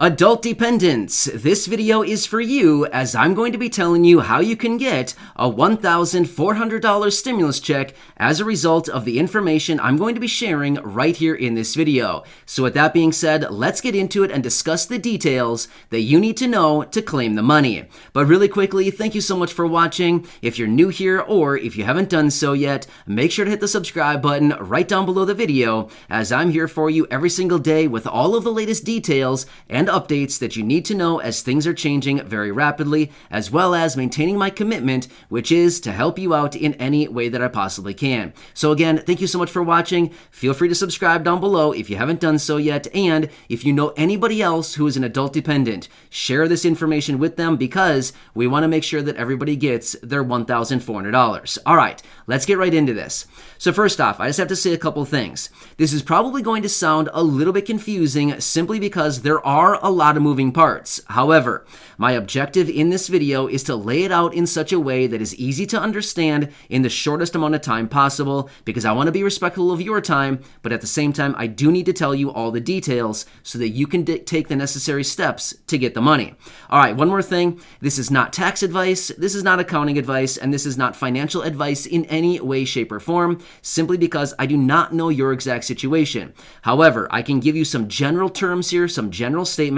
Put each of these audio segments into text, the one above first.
Adult dependents, this video is for you as I'm going to be telling you how you can get a $1,400 stimulus check as a result of the information I'm going to be sharing right here in this video. So with that being said, let's get into it and discuss the details that you need to know to claim the money. But really quickly, thank you so much for watching. If you're new here or if you haven't done so yet, make sure to hit the subscribe button right down below the video as I'm here for you every single day with all of the latest details and updates that you need to know as things are changing very rapidly, as well as maintaining my commitment, which is to help you out in any way that I possibly can. So again, thank you so much for watching. Feel free to subscribe down below if you haven't done so yet, and if you know anybody else who is an adult dependent, share this information with them because we want to make sure that everybody gets their $1,400. All right, let's get right into this. So first off, I just have to say a couple things. This is probably going to sound a little bit confusing simply because there are a lot of moving parts. However, my objective in this video is to lay it out in such a way that is easy to understand in the shortest amount of time possible because I want to be respectful of your time, but at the same time, I do need to tell you all the details so that you can take the necessary steps to get the money. All right, one more thing. This is not tax advice, this is not accounting advice, and this is not financial advice in any way, shape, or form, simply because I do not know your exact situation. However, I can give you some general terms here, some general statements,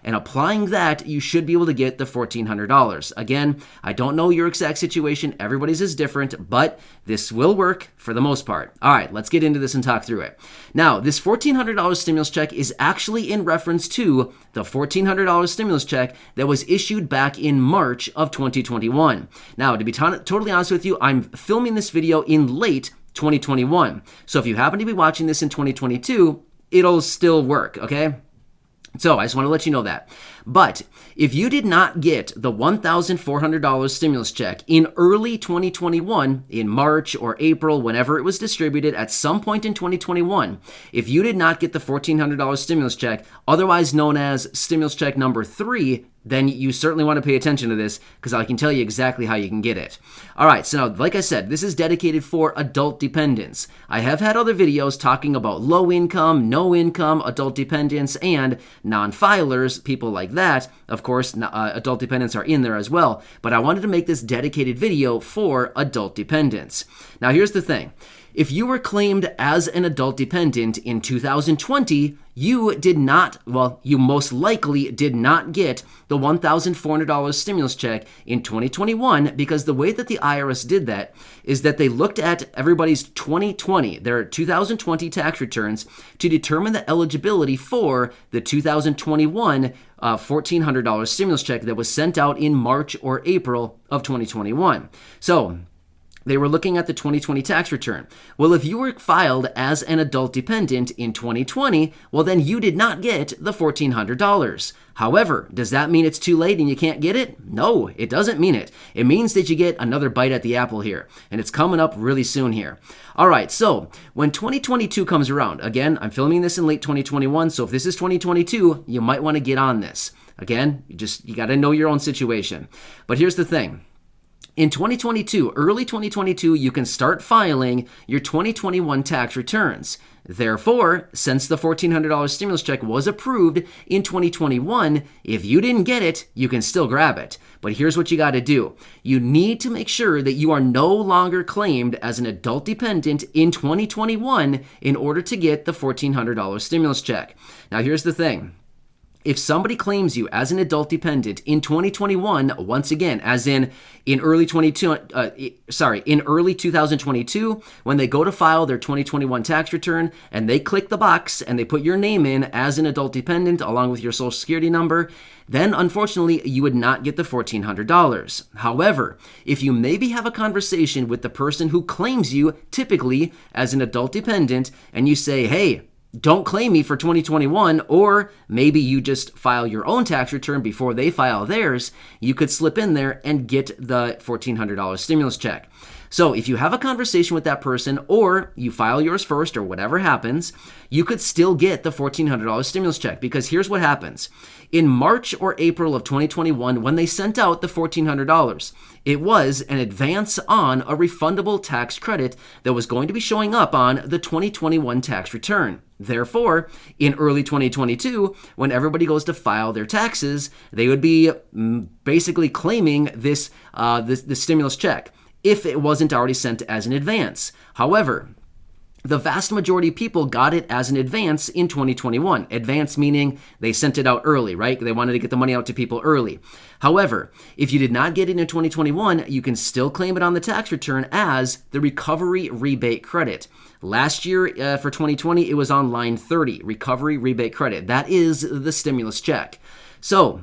and applying that, you should be able to get the $1,400. Again, I don't know your exact situation. Everybody's is different, but this will work for the most part. All right, let's get into this and talk through it. Now, this $1,400 stimulus check is actually in reference to the $1,400 stimulus check that was issued back in March of 2021. Now, to be totally honest with you, I'm filming this video in late 2021. So if you happen to be watching this in 2022, it'll still work, okay? So I just want to let you know that. But if you did not get the $1,400 stimulus check in early 2021, in March or April, whenever it was distributed at some point in 2021, if you did not get the $1,400 stimulus check, otherwise known as stimulus check number 3, then you certainly want to pay attention to this because I can tell you exactly how you can get it. All right, so now, like I said, this is dedicated for adult dependents. I have had other videos talking about low income, no income, adult dependents, and non-filers, people like that. Of course, adult dependents are in there as well, but I wanted to make this dedicated video for adult dependents. Now, here's the thing. If you were claimed as an adult dependent in 2020, you most likely did not get the $1,400 stimulus check in 2021 because the way that the IRS did that is that they looked at everybody's 2020, their 2020 tax returns to determine the eligibility for the 2021 $1,400 stimulus check that was sent out in March or April of 2021. So they were looking at the 2020 tax return. Well, if you were filed as an adult dependent in 2020, well, then you did not get the $1,400. However, does that mean it's too late and you can't get it? No, it doesn't mean it. It means that you get another bite at the apple here, and it's coming up really soon here. All right, so when 2022 comes around, again, I'm filming this in late 2021, so if this is 2022, you might want to get on this. Again, you got to know your own situation. But here's the thing. In 2022, early 2022, you can start filing your 2021 tax returns. Therefore, since the $1,400 stimulus check was approved in 2021, if you didn't get it, you can still grab it. But here's what you got to do. You need to make sure that you are no longer claimed as an adult dependent in 2021 in order to get the $1,400 stimulus check. Now, here's the thing. If somebody claims you as an adult dependent in 2021, once again, as in early 2022, when they go to file their 2021 tax return and they click the box and they put your name in as an adult dependent along with your social security number, then unfortunately you would not get the $1,400. However, if you maybe have a conversation with the person who claims you typically as an adult dependent and you say, hey, don't claim me for 2021, or maybe you just file your own tax return before they file theirs, you could slip in there and get the $1,400 stimulus check. So if you have a conversation with that person, or you file yours first, or whatever happens, you could still get the $1,400 stimulus check, because here's what happens. In March or April of 2021, when they sent out the $1,400, it was an advance on a refundable tax credit that was going to be showing up on the 2021 tax return. Therefore, in early 2022, when everybody goes to file their taxes, they would be basically claiming this stimulus check if it wasn't already sent as an advance. However, the vast majority of people got it as an advance in 2021. Advance meaning they sent it out early, right? They wanted to get the money out to people early. However, if you did not get it in 2021, you can still claim it on the tax return as the recovery rebate credit. Last year, for 2020, it was on line 30, recovery rebate credit. That is the stimulus check. So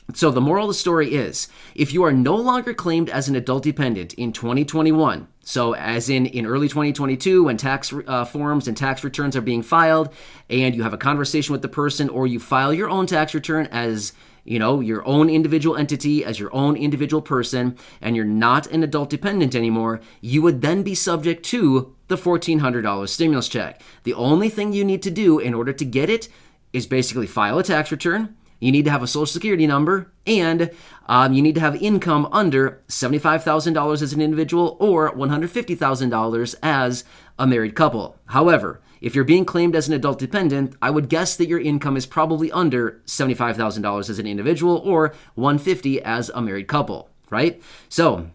the moral of the story is, if you are no longer claimed as an adult dependent in 2021, so as in early 2022 when tax forms and tax returns are being filed, and you have a conversation with the person, or you file your own tax return as your own individual entity, as your own individual person, and you're not an adult dependent anymore, you would then be subject to the $1,400 stimulus check. The only thing you need to do in order to get it is basically file a tax return. You need to have a social security number, and you need to have income under $75,000 as an individual or $150,000 as a married couple. However, if you're being claimed as an adult dependent, I would guess that your income is probably under $75,000 as an individual or $150,000 as a married couple, right? So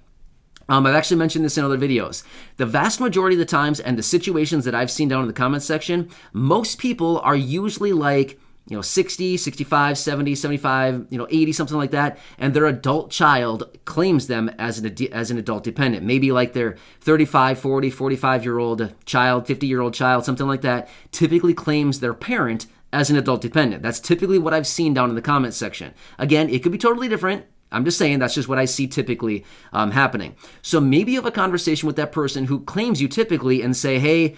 I've actually mentioned this in other videos. The vast majority of the times and the situations that I've seen down in the comments section, most people are usually like 60, 65, 70, 75, 80, something like that, and their adult child claims them as an adult dependent. Maybe like their 35, 40, 45-year-old child, 50-year-old child, something like that, typically claims their parent as an adult dependent. That's typically what I've seen down in the comments section. Again, it could be totally different. I'm just saying that's just what I see typically happening. So maybe you have a conversation with that person who claims you typically and say, hey,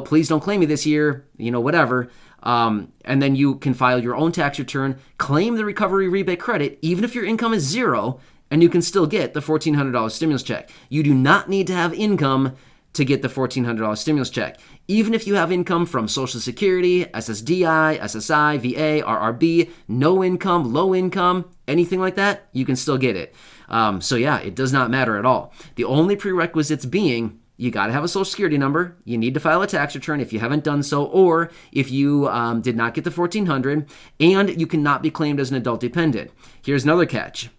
please don't claim me this year, whatever. And then you can file your own tax return, claim the recovery rebate credit, even if your income is zero, and you can still get the $1,400 stimulus check. You do not need to have income to get the $1,400 stimulus check. Even if you have income from Social Security, SSDI, SSI, VA, RRB, no income, low income, anything like that, you can still get it. So yeah, it does not matter at all. The only prerequisites being, you got to have a Social Security number. You need to file a tax return if you haven't done so, or if you did not get the $1,400, and you cannot be claimed as an adult dependent. Here's another catch.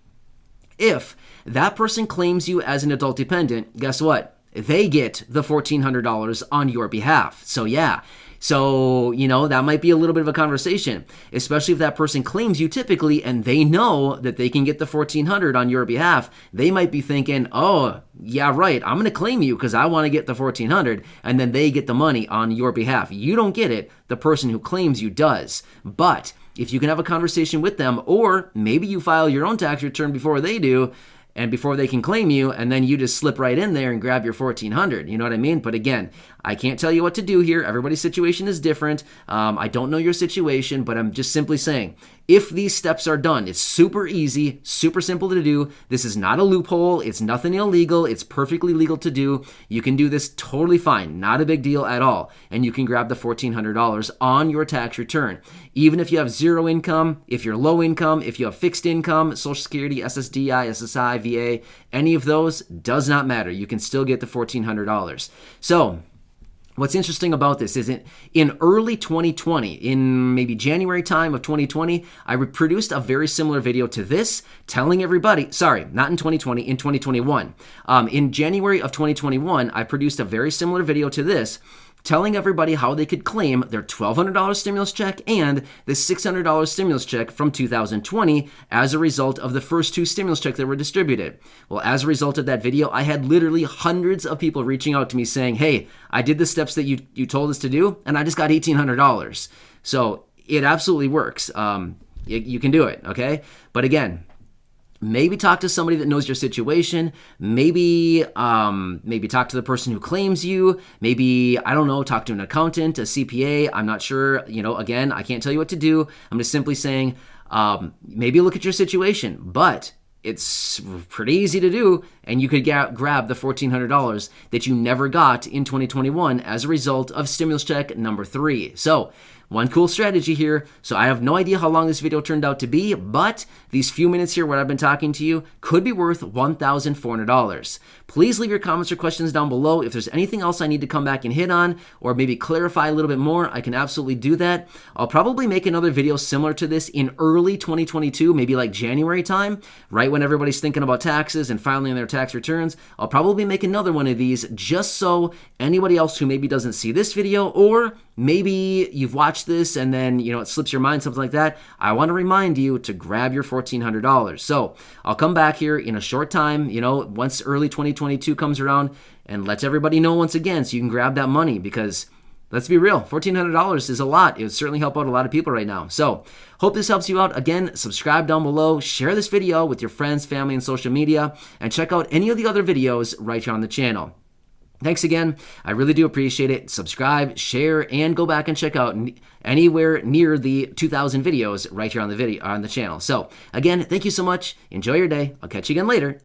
If that person claims you as an adult dependent, guess what? They get the $1,400 on your behalf. So yeah. So, that might be a little bit of a conversation, especially if that person claims you typically and they know that they can get the $1,400 on your behalf. They might be thinking, oh, yeah, right, I'm going to claim you because I want to get the $1,400, and then they get the money on your behalf. You don't get it. The person who claims you does. But if you can have a conversation with them, or maybe you file your own tax return before they do, and before they can claim you, and then you just slip right in there and grab your $1,400. You know what I mean? But again, I can't tell you what to do here. Everybody's situation is different. I don't know your situation, but I'm just simply saying, if these steps are done, it's super easy, super simple to do. This is not a loophole. It's nothing illegal. It's perfectly legal to do. You can do this totally fine. Not a big deal at all. And you can grab the $1,400 on your tax return. Even if you have zero income, if you're low income, if you have fixed income, Social Security, SSDI, SSI, VA, any of those, does not matter. You can still get the $1,400. So what's interesting about this is in early 2020, in maybe January time of 2020, I produced a very similar video to this, telling everybody, sorry, not in 2020, in 2021. In January of 2021, I produced a very similar video to this, telling everybody how they could claim their $1,200 stimulus check and the $600 stimulus check from 2020 as a result of the first two stimulus checks that were distributed. Well, as a result of that video, I had literally hundreds of people reaching out to me saying, hey, I did the steps that you told us to do, and I just got $1,800. So it absolutely works. You can do it, okay? But again, maybe talk to somebody that knows your situation. Maybe talk to the person who claims you. Maybe, I don't know, talk to an accountant, a CPA. I'm not sure. Again, I can't tell you what to do. I'm just simply saying, maybe look at your situation. But it's pretty easy to do, and you could grab the $1,400 that you never got in 2021 as a result of stimulus check number 3. So, one cool strategy here. So I have no idea how long this video turned out to be, but these few minutes here where I've been talking to you could be worth $1,400. Please leave your comments or questions down below. If there's anything else I need to come back and hit on or maybe clarify a little bit more, I can absolutely do that. I'll probably make another video similar to this in early 2022, maybe like January time, right when everybody's thinking about taxes and filing their tax returns. I'll probably make another one of these just so anybody else who maybe doesn't see this video, or maybe you've watched this and then, it slips your mind, something like that, I want to remind you to grab your $1,400. So I'll come back here in a short time, once early 2022 comes around, and let everybody know once again so you can grab that money, because let's be real, $1,400 is a lot. It would certainly help out a lot of people right now. So hope this helps you out. Again, subscribe down below, share this video with your friends, family, and social media, and check out any of the other videos right here on the channel. Thanks again. I really do appreciate it. Subscribe, share, and go back and check out anywhere near the 2,000 videos right here on the channel. So again, thank you so much. Enjoy your day. I'll catch you again later.